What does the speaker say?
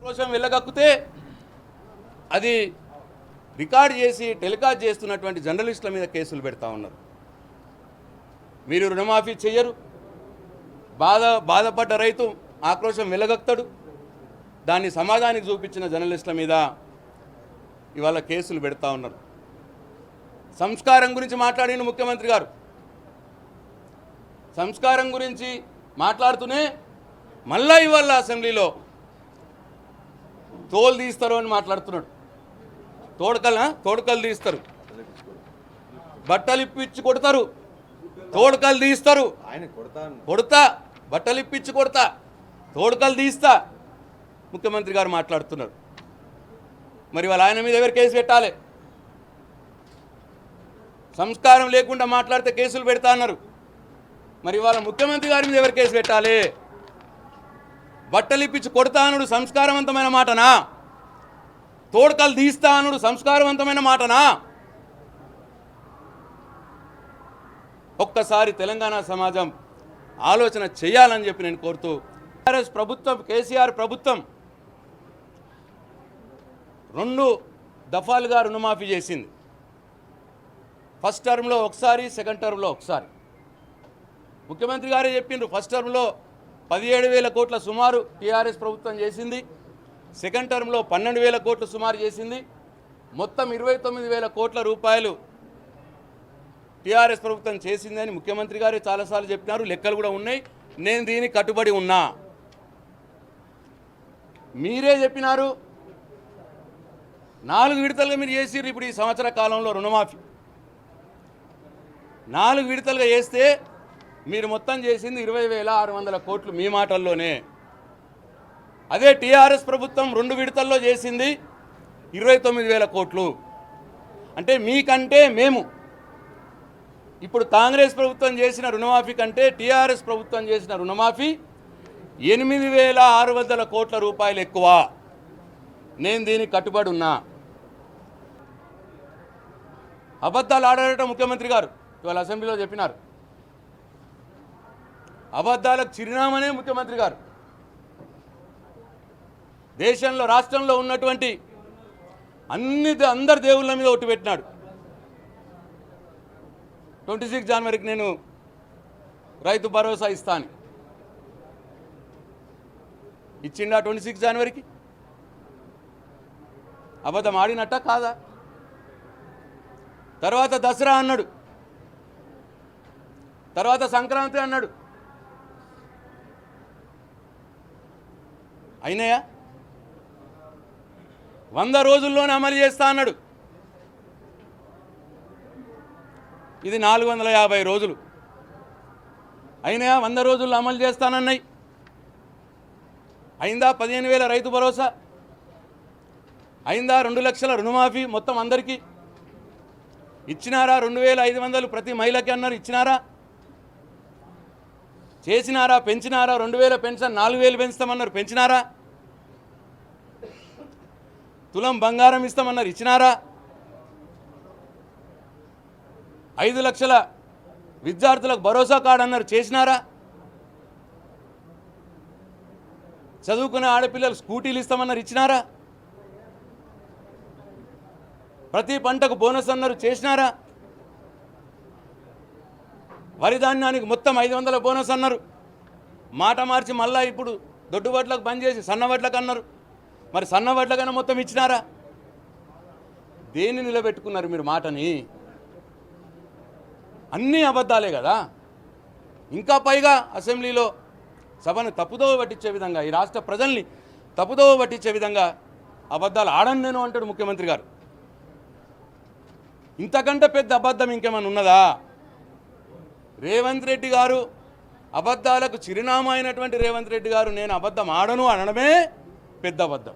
కోసం వెళ్ళగక్కితే అది రికార్డ్ చేసి టెలికాస్ట్ చేస్తున్నటువంటి జర్నలిస్టుల మీద కేసులు పెడతా ఉన్నారు. మీరు రుణమాఫీ చెయ్యరు, బాధపడ్డ రైతు ఆక్రోశం వెలగక్తాడు, దాన్ని సమాజానికి చూపించిన జర్నలిస్టుల మీద ఇవాళ కేసులు పెడతా ఉన్నారు. సంస్కారం గురించి మాట్లాడిన ముఖ్యమంత్రి గారు సంస్కారం గురించి మాట్లాడుతూనే మళ్ళా ఇవాళ అసెంబ్లీలో తోలు తీస్తారు అని మాట్లాడుతున్నాడు. తోడుకలు తీస్తారు, బట్టలు ఇప్పించి కొడతారు, తోడుకలు తీస్తారు, కొడతా బట్టలు ఇప్పించి కొడతా, తోడుకలు తీస్తా ముఖ్యమంత్రి గారు మాట్లాడుతున్నారు. మరి వాళ్ళ ఆయన మీద ఎవరు కేసు పెట్టాలి? సంస్కారం లేకుండా మాట్లాడితే కేసులు పెడతా అన్నారు. మరి వాళ్ళ ముఖ్యమంత్రి గారి మీద ఎవరు కేసు పెట్టాలి? బట్టలు ఇప్పించి కొడతా అనుడు సంస్కారవంతమైన మాటనా? తోడుకలు తీస్తా అనుడు సంస్కారవంతమైన మాటనా? ఒక్కసారి తెలంగాణ సమాజం ఆలోచన చేయాలని చెప్పి నేను కోరుతూ, టీఆర్ఎస్ ప్రభుత్వం, కేసీఆర్ ప్రభుత్వం 2 దఫాలుగా రుణమాఫీ చేసింది. ఫస్ట్ టర్మ్లో ఒకసారి, సెకండ్ టర్మ్లో ఒకసారి. ముఖ్యమంత్రి గారే చెప్పిండ్రు, ఫస్ట్ టర్మ్లో 17,000 కోట్ల సుమారు టీఆర్ఎస్ ప్రభుత్వం చేసింది, సెకండ్ టర్మ్లో 12,000 కోట్లు సుమారు చేసింది, మొత్తం 29,000 కోట్ల రూపాయలు టీఆర్ఎస్ ప్రభుత్వం చేసిందని ముఖ్యమంత్రి గారే చాలాసార్లు చెప్పినారు. లెక్కలు కూడా ఉన్నాయి, నేను దీనికి కట్టుబడి ఉన్నా. మీరే చెప్పినారు 4 విడతలుగా మీరు చేసిర్రు. ఇప్పుడు ఈ సంవత్సర కాలంలో రుణమాఫీ 4 విడతలుగా చేస్తే మీరు మొత్తం చేసింది 20,600 కోట్లు మీ మాటల్లోనే. అదే టీఆర్ఎస్ ప్రభుత్వం 2 విడతల్లో చేసింది 29,000 కోట్లు. అంటే మీకంటే మేము ఇప్పుడు కాంగ్రెస్ ప్రభుత్వం చేసిన రుణమాఫీ కంటే టీఆర్ఎస్ ప్రభుత్వం చేసిన రుణమాఫీ 8,600 కోట్ల రూపాయలు ఎక్కువ. నేను దీనికి కట్టుబడి ఉన్నా. అబద్ధాలు ఆడారట ముఖ్యమంత్రి గారు ఇవాళ అసెంబ్లీలో చెప్పినారు. అబద్ధాలకు చిరునామనే ముఖ్యమంత్రి గారు. దేశంలో, రాష్ట్రంలో ఉన్నటువంటి అందరి దేవుళ్ళ మీద ఒట్టు పెట్టినాడు. 26 జనవరికి నేను రైతు భరోసా ఇస్తాను ఇచ్చిండా? 26 జనవరికి అబద్ధం ఆడినట్ట కాదా? తర్వాత దసరా అన్నాడు, తర్వాత సంక్రాంతి అన్నాడు. అయినాయా? 100 రోజుల్లోనే అమలు చేస్తా అన్నాడు. ఇది 450 రోజులు అయినాయా? 100 రోజుల్లో అమలు చేస్తానన్నాయి. అయిందా? 15,000 రైతు భరోసా అయిందా? 2 లక్షల రుణమాఫీ మొత్తం అందరికీ ఇచ్చినారా? 2,500 ప్రతి మహిళకి అన్నారు, ఇచ్చినారా? చేసినారా? పెంచినారా? 2,000 పెన్షన్ 4,000 పెంచుతామన్నారు, పెంచినారా? తులం బంగారం ఇస్తామన్నారు, ఇచ్చినారా? 5 లక్షల విద్యార్థులకు భరోసా కార్డు అన్నారు, చేసినారా? చదువుకునే ఆడపిల్లలు స్కూటీలు ఇస్తామన్నారు, ఇచ్చినారా? ప్రతి పంటకు బోనస్ అన్నారు, చేసినారా? వరి ధాన్యానికి మొత్తం 500 బోనస్ అన్నారు, మాట మార్చి మళ్ళా ఇప్పుడు దొడ్డువడ్లకు బంద్ చేసి సన్నవడ్లకు అన్నారు. మరి సన్నవడ్లకైనా మొత్తం ఇచ్చినారా? దేన్ని నిలబెట్టుకున్నారు మీరు మాటని? అన్నీ అబద్ధాలే కదా. ఇంకా పైగా అసెంబ్లీలో సభను తప్పుదోవ పట్టించే విధంగా, ఈ రాష్ట్ర ప్రజల్ని తప్పుదోవ పట్టించే విధంగా అబద్ధాలు ఆడను నేను అంటాడు ముఖ్యమంత్రి గారు. ఇంతకంటే పెద్ద అబద్ధం ఇంకేమైనా ఉన్నదా? రేవంత్ రెడ్డి గారు, అబద్ధాలకు చిరునామా అయినటువంటి రేవంత్ రెడ్డి గారు నేను అబద్ధం ఆడను అనడమే పెద్ద అబద్ధం.